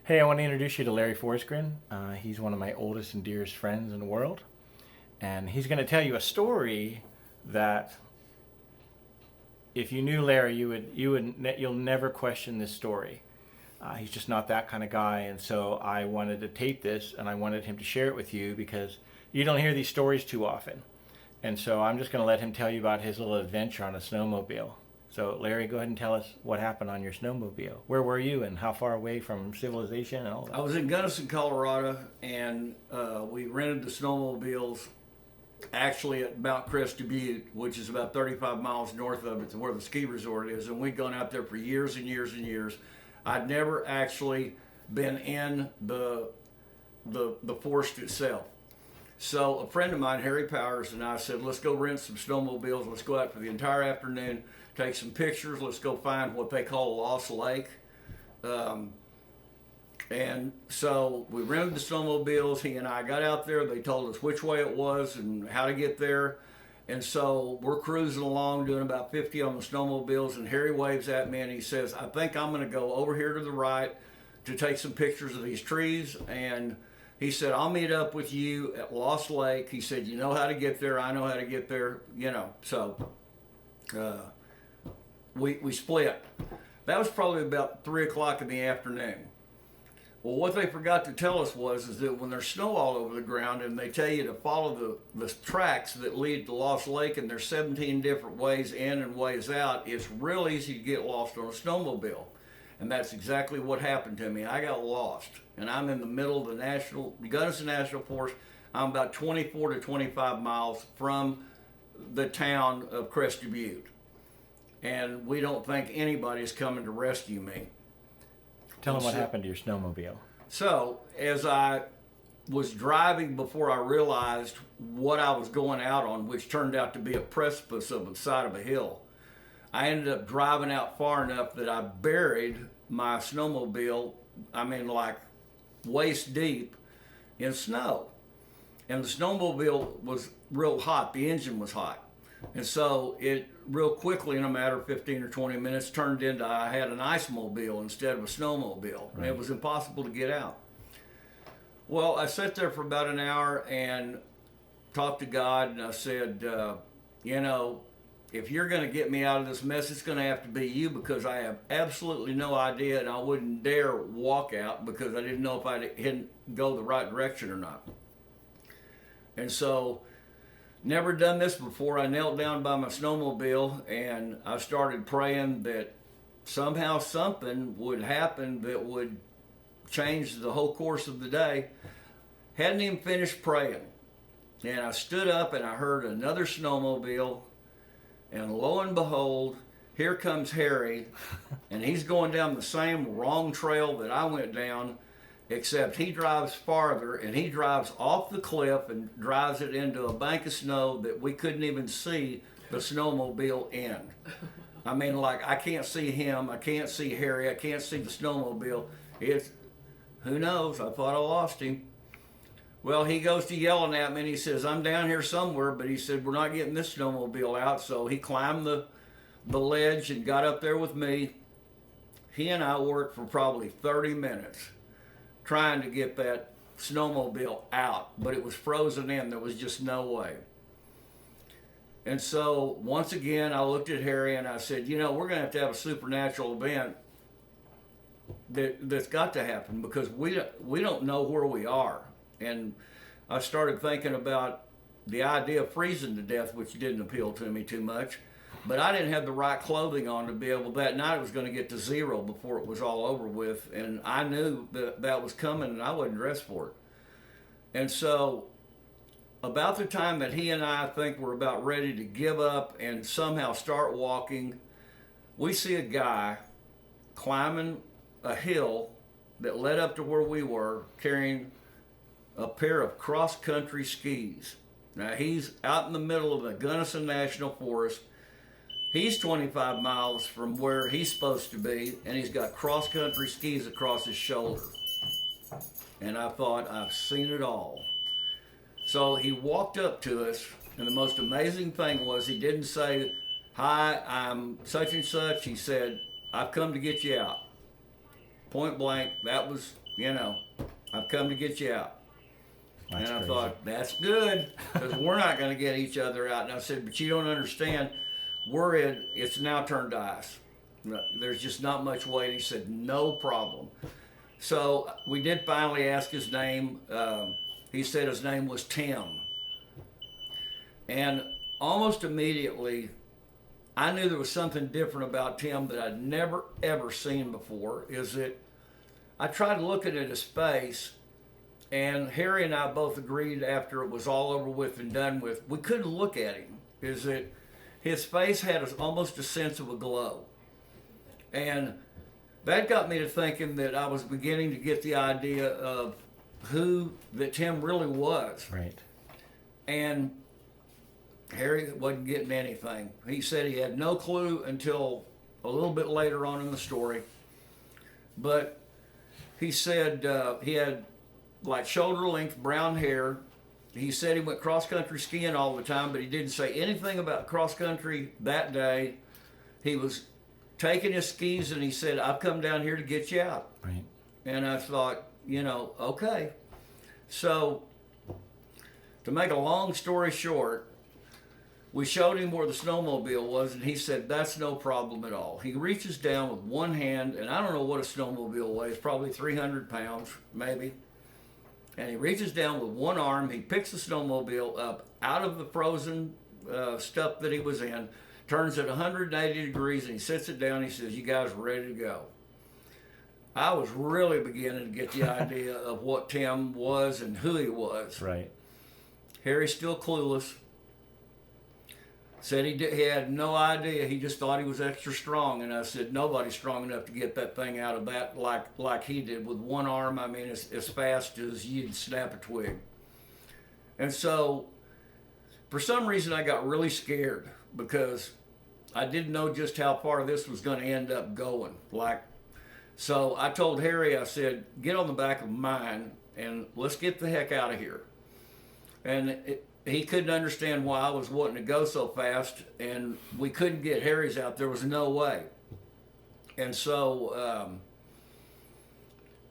Hey, I want to introduce you to Larry Forsgren. He's one of my oldest and dearest friends in the world. And he's going to tell you a story that if you knew Larry, you'll never question this story. He's just not that kind of guy. And so I wanted to tape this and I wanted him to share it with you because you don't hear these stories too often. And so I'm just going to let him tell you about his little adventure on a snowmobile. So Larry, go ahead and tell us what happened on your snowmobile. Where were you and how far away from civilization and all that? I was in Gunnison, Colorado, and we rented the snowmobiles actually at Mount Crested Butte, which is about 35 miles north of it to where the ski resort is. And we'd gone out there for years and years and years. I'd never actually been in the forest itself. So a friend of mine, Harry Powers, and I said, let's go rent some snowmobiles. Let's go out for the entire afternoon, take some pictures. Let's go find what they call Lost Lake. And so we rented the snowmobiles. He and I got out there. They told us which way it was and how to get there. And so we're cruising along doing about 50 on the snowmobiles. And Harry waves at me and he says, I think I'm going to go over here to the right to take some pictures of these trees. And he said, I'll meet up with you at Lost Lake. He said, you know how to get there. I know how to get there. So we split. That was probably about 3 o'clock in the afternoon. Well, what they forgot to tell us is that when there's snow all over the ground and they tell you to follow the tracks that lead to Lost Lake, and there's 17 different ways in and ways out, it's real easy to get lost on a snowmobile. And that's exactly what happened to me. I got lost, and I'm in the middle of the Gunnison National Forest. I'm about 24 to 25 miles from the town of Crested Butte. And we don't think anybody's coming to rescue me. Tell them what happened to your snowmobile. So, as I was driving before I realized what I was going out on, which turned out to be a precipice of the side of a hill, I ended up driving out far enough that I buried my snowmobile, like waist deep in snow. And the snowmobile was real hot. The engine was hot. And so it real quickly, in a matter of 15 or 20 minutes, turned into I had an ice mobile instead of a snowmobile. Right. And it was impossible to get out. Well, I sat there for about an hour and talked to God, and I said, if you're going to get me out of this mess, it's going to have to be you, because I have absolutely no idea, and I wouldn't dare walk out because I didn't know if I didn't go the right direction or not. And so, never done this before. I knelt down by my snowmobile and I started praying that somehow something would happen that would change the whole course of the day. Hadn't even finished praying. And I stood up and I heard another snowmobile, and lo and behold, here comes Harry, and he's going down the same wrong trail that I went down, except he drives farther, and he drives off the cliff and drives it into a bank of snow that we couldn't even see the snowmobile in. I can't see him, I can't see Harry, I can't see the snowmobile. Who knows, I thought I lost him. Well, he goes to yelling at me and he says, I'm down here somewhere, but he said, we're not getting this snowmobile out. So he climbed the ledge and got up there with me. He and I worked for probably 30 minutes trying to get that snowmobile out, but it was frozen in. There was just no way. And so once again, I looked at Harry and I said, we're going to have a supernatural event that's got to happen, because we don't know where we are. And I started thinking about the idea of freezing to death, which didn't appeal to me too much. But I didn't have the right clothing on to be able, that night it was going to get to zero before it was all over with. And I knew that was coming, and I wasn't dressed for it. And so about the time that he and I think we're about ready to give up and somehow start walking, we see a guy climbing a hill that led up to where we were, carrying a pair of cross-country skis. Now, he's out in the middle of the Gunnison National Forest. He's 25 miles from where he's supposed to be, and he's got cross-country skis across his shoulder. And I thought, I've seen it all. So he walked up to us, and the most amazing thing was he didn't say, hi, I'm such and such. He said, I've come to get you out. point blank, that was, I've come to get you out. That's and I crazy. thought, that's good, because we're not going to get each other out. And I said, but you don't understand, it's now turned to ice. There's just not much weight. He said, no problem. So we did finally ask his name. He said his name was Tim. And almost immediately, I knew there was something different about Tim that I'd never, ever seen before, is that I tried looking at his face, and Harry and I both agreed after it was all over with and done with, we couldn't look at him, is that his face had almost a sense of a glow. And that got me to thinking that I was beginning to get the idea of who that Tim really was. Right. And Harry wasn't getting anything. He said he had no clue until a little bit later on in the story. But he said he had like shoulder length brown hair. He said he went cross country skiing all the time, but he didn't say anything about cross country that day. He was taking his skis and he said, I've come down here to get you out. Right. And I thought, okay. So to make a long story short, we showed him where the snowmobile was, and he said, that's no problem at all. He reaches down with one hand, and I don't know what a snowmobile weighs, probably 300 pounds, maybe. And he reaches down with one arm, he picks the snowmobile up out of the frozen stuff that he was in, turns it 180 degrees, and he sits it down, he says, you guys are ready to go. I was really beginning to get the idea of what Tim was and who he was. Right. Harry's still clueless. Said he had no idea. He just thought he was extra strong. And I said, nobody's strong enough to get that thing out of that like he did with one arm. I mean, as fast as you'd snap a twig. And so, for some reason, I got really scared because I didn't know just how far this was going to end up going. So I told Harry, I said, get on the back of mine and let's get the heck out of here. And he couldn't understand why I was wanting to go so fast, and we couldn't get Harry's out. There was no way. And so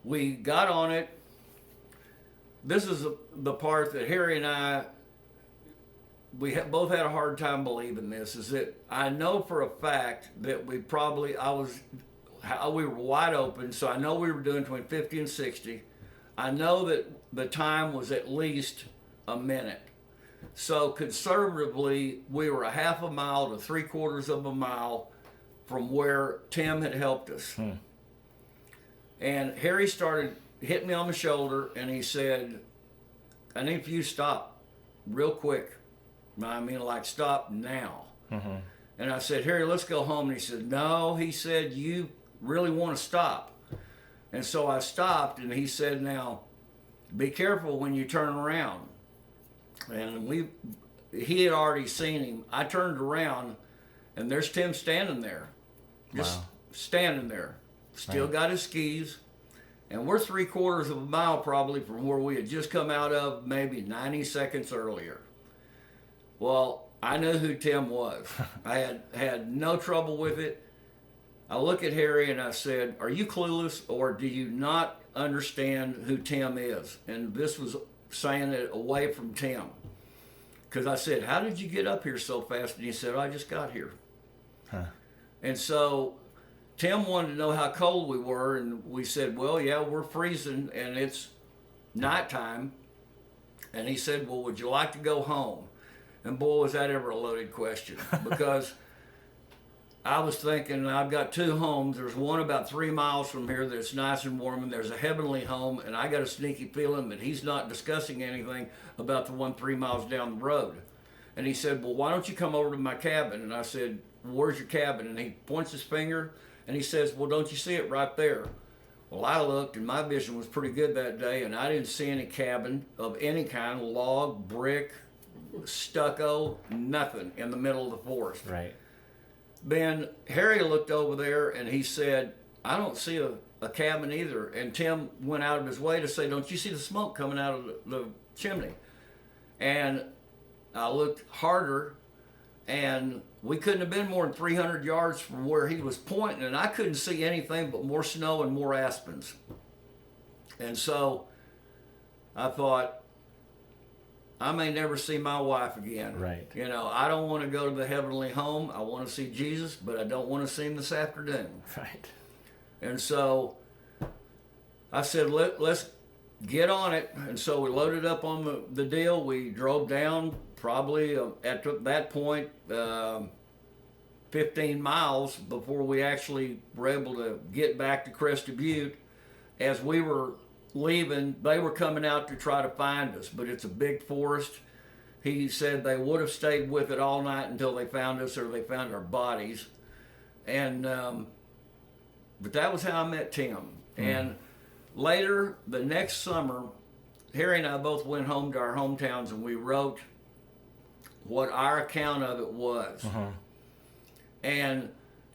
we got on it. This is the part that Harry and I, both had a hard time believing this, is that I know for a fact that we were wide open, so I know we were doing between 50 and 60. I know that the time was at least a minute. So conservatively, we were a half a mile to 3/4 of a mile from where Tim had helped us. And Harry started hitting me on the shoulder, and he said, I need for you to stop real quick. I mean, stop now. Mm-hmm. And I said, Harry, let's go home. And he said, no. He said, you really want to stop. And so I stopped, and he said, now, be careful when you turn around. And he had already seen him. I turned around, and there's Tim standing there. Just standing there. Still got his skis. And we're 3/4 of a mile probably from where we had just come out of maybe 90 seconds earlier. Well, I knew who Tim was. I had no trouble with it. I look at Harry and I said, are you clueless or do you not understand who Tim is? And this was saying it away from Tim. Because I said, how did you get up here so fast? And he said, I just got here. And so Tim wanted to know how cold we were, and we said, well, yeah, we're freezing, and it's nighttime. And he said, well, would you like to go home? And boy, was that ever a loaded question. Because I was thinking, I've got two homes. There's one about 3 miles from here that's nice and warm, and there's a Heavenly home, and I got a sneaky feeling that he's not discussing anything about the one 3 miles down the road. And he said, well, why don't you come over to my cabin? And I said, where's your cabin? And he points his finger, and he says, well, don't you see it right there? Well, I looked, and my vision was pretty good that day, and I didn't see any cabin of any kind, log, brick, stucco, nothing in the middle of the forest. Right. Then Harry looked over there and he said, I don't see a cabin either. And Tim went out of his way to say, don't you see the smoke coming out of the chimney? And I looked harder and we couldn't have been more than 300 yards from where he was pointing, and I couldn't see anything but more snow and more aspens. And so I thought, I may never see my wife again. Right. You know, I don't want to go to the heavenly home. I want to see Jesus, but I don't want to see him this afternoon. Right. And so I said, let's get on it. And so we loaded up on the deal. We drove down probably at that point 15 miles before we actually were able to get back to Crested Butte. As we were leaving, they were coming out to try to find us, but it's a big forest. He said they would have stayed with it all night until they found us or they found our bodies. And but that was how I met Tim. And later, the next summer, Harry and I both went home to our hometowns and we wrote what our account of it was. And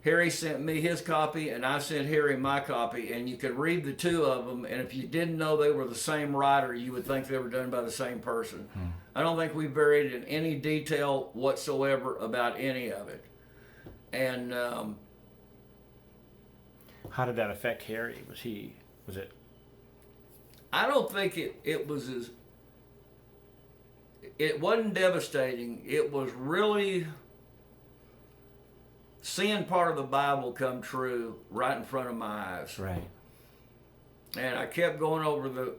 Harry sent me his copy, and I sent Harry my copy, and you could read the two of them, and if you didn't know they were the same writer, you would think they were done by the same person. I don't think we varied in any detail whatsoever about any of it. And How did that affect Harry? Was it? I don't think it was as... It wasn't devastating. It was really seeing part of the Bible come true right in front of my eyes. Right. And I kept going over the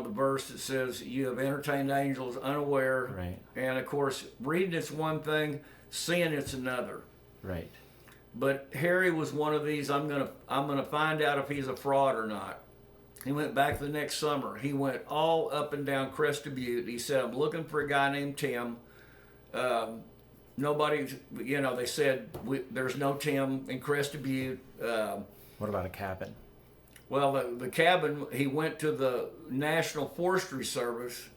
verse that says, you have entertained angels unaware. Right. And of course, reading it's one thing, seeing it's another. Right. But Harry was one of these, I'm gonna find out if he's a fraud or not. He went back the next summer. He went all up and down Crested Butte. He said, I'm looking for a guy named Tim. Nobody, they said, there's no Tim in Crested Butte. What about a cabin? Well, the cabin, he went to the National Forestry Service,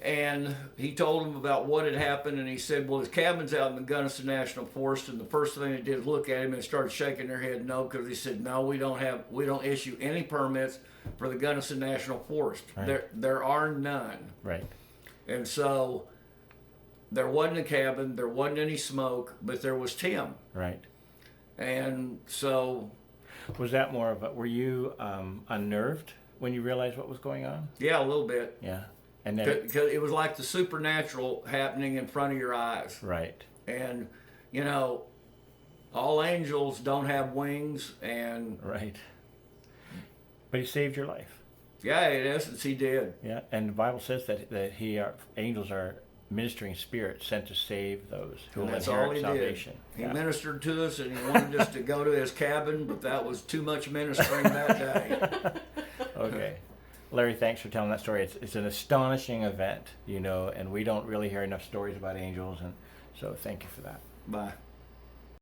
and he told him about what had happened, and he said, well, his cabin's out in the Gunnison National Forest, and the first thing they did was look at him and started shaking their head no, because he said, no, we don't issue any permits for the Gunnison National Forest. Right. There are none. Right. And so there wasn't a cabin, there wasn't any smoke, but there was Tim. Right. And so... Was that more of a, were you unnerved when you realized what was going on? Yeah, a little bit. Yeah. And then, Because it was like the supernatural happening in front of your eyes. right. And, all angels don't have wings, and Right. But he saved your life. yeah, in essence, he did. Yeah. And the Bible says that angels are ministering spirits sent to save those who And will that's all inherit he salvation. did. He Yeah. ministered to us, and he wanted us to go to his cabin, but that was too much ministering that day. Okay. Larry, thanks for telling that story. It's an astonishing event, and we don't really hear enough stories about angels, and so thank you for that. Bye.